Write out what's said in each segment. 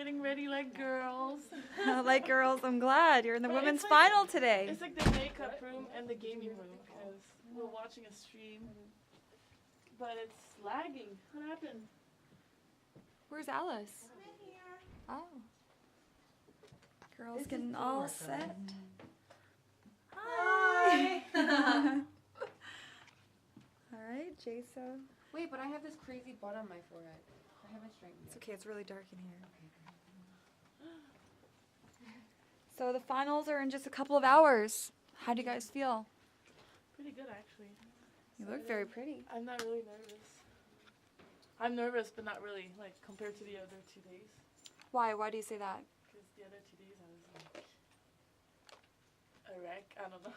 getting ready like girls. Like girls, I'm glad you're in the But women's it's final today. It's like the makeup room and the gaming room because we're watching a stream, but it's lagging. What happened? Where's Alice? I'm here. Oh. Girls getting all set. Hi. All right, Jason. Wait, but I have this crazy butt on my forehead. I haven't straightened It's it. okay, it's really dark in here. So the finals are in just a couple of hours. How do you guys feel? Pretty good, actually. You look very pretty. I'm not really nervous. I'm nervous, but not really, like, compared to the other 2 days. Why? Why do you say that? Because the other 2 days I was like a wreck. I don't know.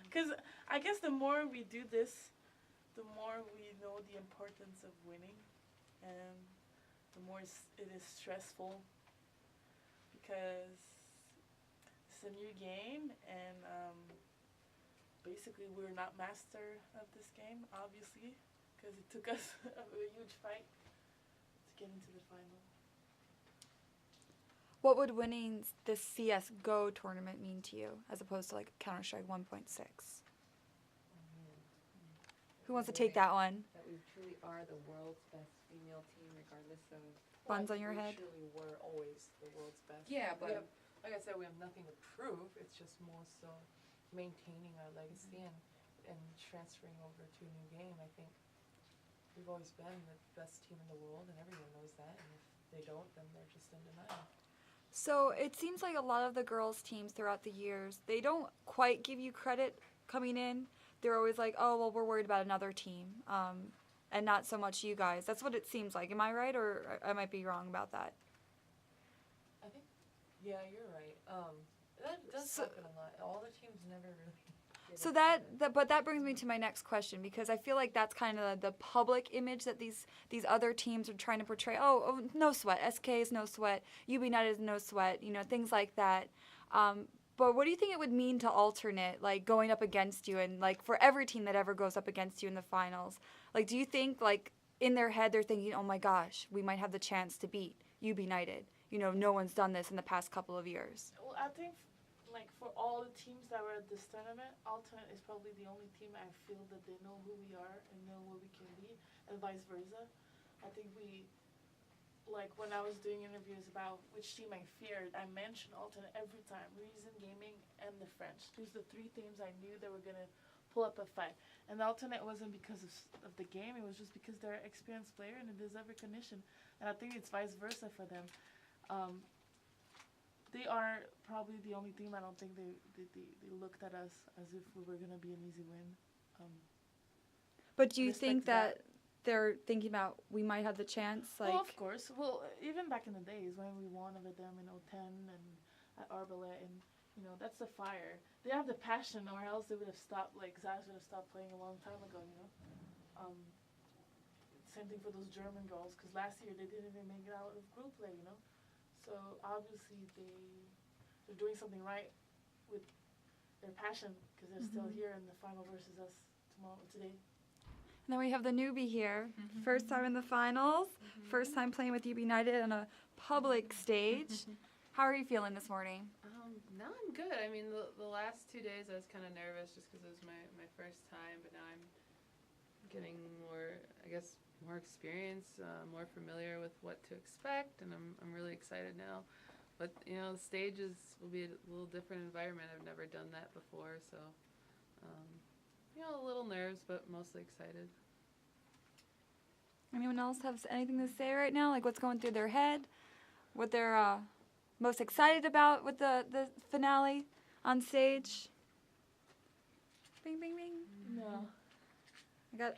Because I guess the more we do this, the more we know the importance of winning, and the more it is stressful because it's a new game, and basically we're not master of this game, obviously, because it took us a huge fight to get into the final. What would winning this CS:GO tournament mean to you, as opposed to like Counter-Strike 1.6? Who wants to take that one? That we truly are the world's best female team, regardless of... Buns on your head? We truly were always the world's best. Yeah, We but... have, like I said, we have nothing to prove. It's just more so maintaining our legacy and transferring over to a new game. I think we've always been the best team in the world, and everyone knows that. And if they don't, then they're just in denial. So it seems like a lot of the girls' teams throughout the years, they don't quite give you credit coming in. They're always like, oh, well, we're worried about another team, and not so much you guys. That's what it seems like. Am I right, or I might be wrong about that? I think, yeah, you're right. That does happen a lot. All the teams never really... So but that brings me to my next question, because I feel like that's kind of the public image that these other teams are trying to portray. Oh, no sweat. SK is no sweat. UBINITED is no sweat. You know, things like that. But what do you think it would mean to alternate, like going up against you, and like for every team that ever goes up against you in the finals? Like, do you think like in their head they're thinking, oh my gosh, we might have the chance to beat UBINITED? You know, no one's done this in the past couple of years. Well, I think, like, for all the teams that were at this tournament, Alternate is probably the only team I feel that they know who we are and know what we can be, and vice versa. I think like, when I was doing interviews about which team I feared, I mentioned Alternate every time. Reason Gaming and the French. These are the 3 teams I knew that were going to pull up a fight. And the Alternate wasn't because of the game, it was just because they're an experienced player and it deserves recognition. And I think it's vice versa for them. They are probably the only team I don't think they looked at us as if we were going to be an easy win. But do you think that they're thinking about we might have the chance? Like, well, of course. Well, even back in the days when we won over them in 2010 and at Arbalete, and you know, that's the fire. They have the passion, or else they would have stopped. Like Zaz would have stopped playing a long time ago. You know. Same thing for those German girls, because last year they didn't even make it out of group play. You know. So obviously they're doing something right with their passion, because they're still here in the final versus us today. And then we have the newbie here, first time in the finals, first time playing with UBINITED on a public stage. How are you feeling this morning? No, I'm good. I mean, the last 2 days I was kind of nervous just because it was my first time, but now I'm getting more, I guess, more experience, more familiar with what to expect, and I'm really excited now. But, you know, the stages will be a little different environment. I've never done that before, so, you know, a little nerves, but mostly excited. Anyone else have anything to say right now? Like, what's going through their head? What they're most excited about with the finale on stage? Bing, bing, bing. No.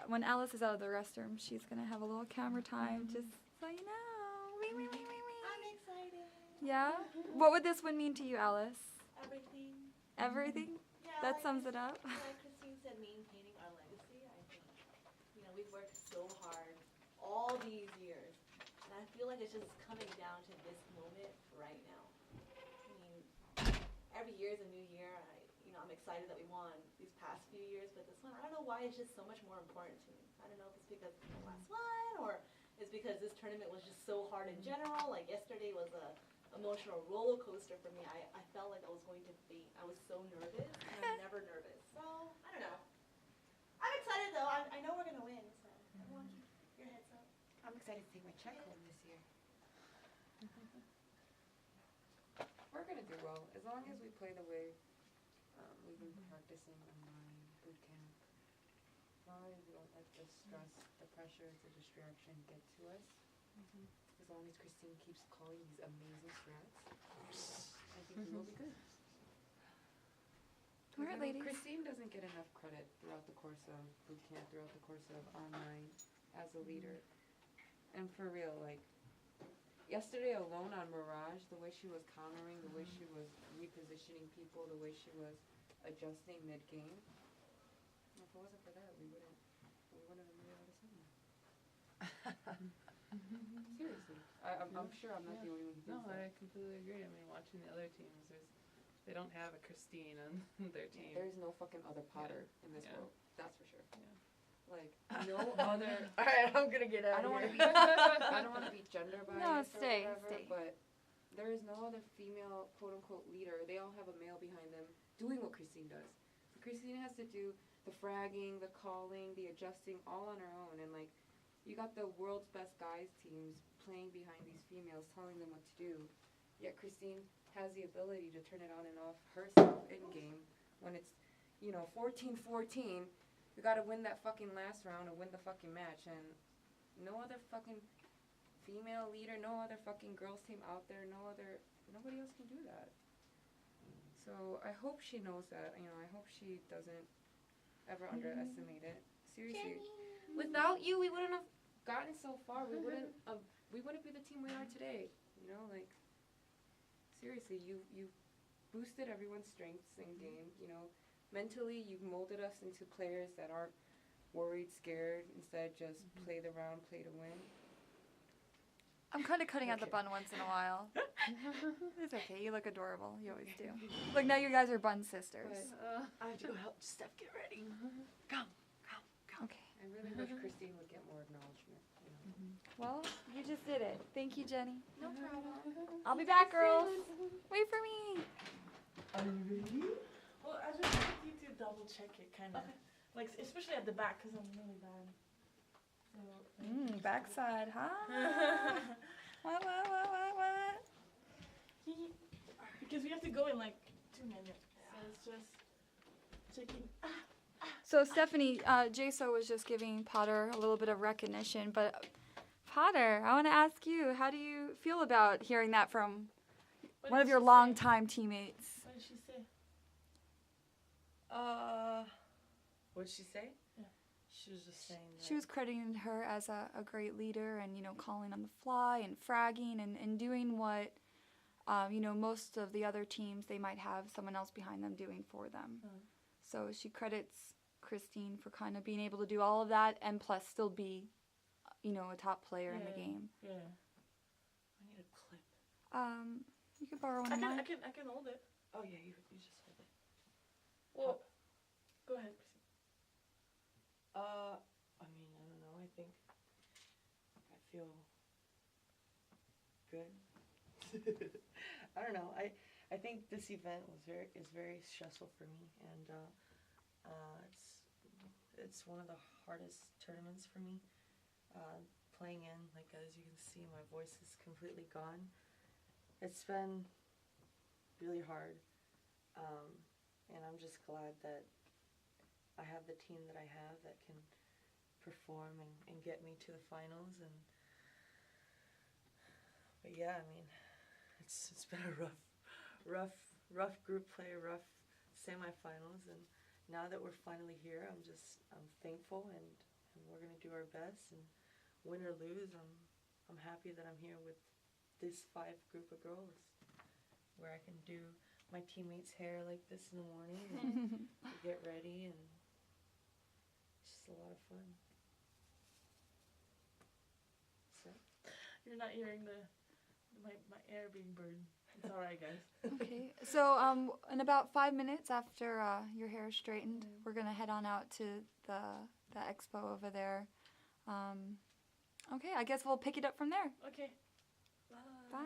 When Alice is out of the restroom, she's going to have a little camera time, just so you know. Wee, wee, wee, wee, wee. I'm excited. Yeah? What would this one mean to you, Alice? Everything. Everything? Yeah, That sums it up. Like Christine said, maintaining our legacy. I think, you know, we've worked so hard all these years, and I feel like it's just coming down to this moment right now. I mean, every year is a new year. I'm excited that we won these past few years, but this one, I don't know why it's just so much more important to me. I don't know if it's because it's the last one, or is because this tournament was just so hard in general. Like yesterday was a emotional roller coaster for me. I felt like I was going to faint. I was so nervous, and I'm never nervous. So I don't know. I'm excited though. I know we're gonna win. So everyone keep your heads up. I'm excited to take my check home this year. We're gonna do well as long as we play the way we've been practicing online boot camp. As long as we don't let the stress, the pressure, the distraction get to us. As long as Christine keeps calling these amazing strats, I think we will be good. All right, ladies. Christine doesn't get enough credit throughout the course of boot camp, throughout the course of online as a leader. And for real, like, yesterday alone on Mirage, the way she was countering, the way she was repositioning people, the way she was adjusting mid-game, if it wasn't for that, we wouldn't have made it out of summer. Seriously. I'm sure I'm not the only one who No, thinks that. I completely agree. I mean, watching the other teams, they don't have a Christine on their team. There's no fucking other Potter in this Yeah. world. That's for sure. Yeah. Like, no other... Alright, I'm gonna get out I don't of want to here. be. I don't want to be gender biased No, or stay, whatever, stay. but there is no other female quote unquote leader. They all have a male behind them doing what Christine does. Christine has to do the fragging, the calling, the adjusting all on her own, and like you got the world's best guys teams playing behind these females, telling them what to do. Yet Christine has the ability to turn it on and off herself in game when it's 14-14. We gotta win that fucking last round and win the fucking match, and no other fucking female leader, no other fucking girls team out there, nobody else can do that. So I hope she knows that, I hope she doesn't ever underestimate it. Seriously. Without you, we wouldn't have gotten so far. We wouldn't be the team we are today. Like, seriously, you boosted everyone's strengths in game, Mentally, you've molded us into players that aren't worried, scared, instead just play the round, play to win. I'm kind of cutting out the bun once in a while. It's okay. You look adorable. You always do. Look, now you guys are bun sisters. But, I have to go help Steph get ready. Come. Okay. I really wish Christine would get more acknowledgement. Well, you just did it. Thank you, Jenny. No problem. I'll be back, girls. Wait for me. Are you ready? Well, I just want you to double check it, kind of. Like, especially at the back, because I'm really bad. So, Backside, huh? What? Because we have to go in like 2 minutes. So it's just checking. So, Stephanie, Jaso was just giving Potter a little bit of recognition, but Potter, I want to ask you, how do you feel about hearing that from one of your longtime teammates? What did she say? What'd she say? Yeah. She was just saying that. She was crediting her as a great leader and, calling on the fly and fragging and doing what, most of the other teams, they might have someone else behind them doing for them. So she credits Christine for kind of being able to do all of that and plus still be, a top player in the game. Yeah. I need a clip. You could borrow one of mine. I can hold it. Oh yeah, you just hold it. Well, go ahead, Christine. I mean, I don't know. I think I feel good. I don't know. I think this event is very stressful for me, and it's one of the hardest tournaments for me. Playing in, like, as you can see, my voice is completely gone. It's been really hard, and I'm just glad that I have the team that I have that can perform and get me to the finals. But yeah, I mean, it's been a rough group play, rough semifinals, and now that we're finally here, I'm thankful, and we're gonna do our best, and win or lose, I'm happy that I'm here with this 5 group of girls, where I can do my teammates' hair like this in the morning and get ready, and it's just a lot of fun. So You're not hearing my air being burned. It's all right, guys. Okay. So, in about 5 minutes after your hair is straightened, we're gonna head on out to the expo over there. Okay, I guess we'll pick it up from there. Okay. Bye.